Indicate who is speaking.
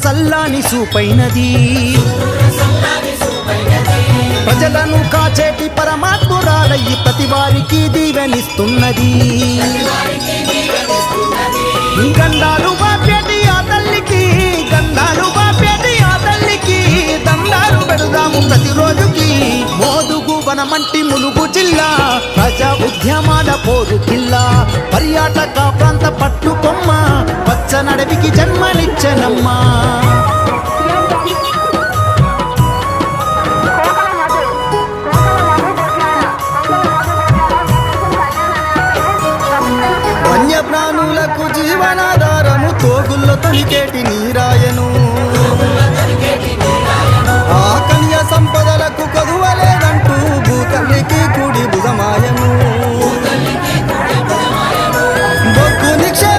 Speaker 1: సల్లాని సూపైనది ప్రజలను కాచేటి పరమాత్మురాలయ్యి ప్రతి వారికి దీవెనిస్తున్నది గండాలు బాపేటి ఆ తల్లికి గండాలు బాపేటి ఆ తల్లికి దండాలు పెడదాము ప్రతిరోజుకి మోదుగు వనమంటి ములుగు జిల్లా ప్రజా ఉద్యమాల పోరు జిల్లా పర్యాటక ప్రాంత పట్టుకొమ్మ పచ్చనడవికి జన్మనిచ్చనమ్మా వన్యప్రాణులకు జీవనాధారము తోగుల్లో తొలికేటి నీరాయను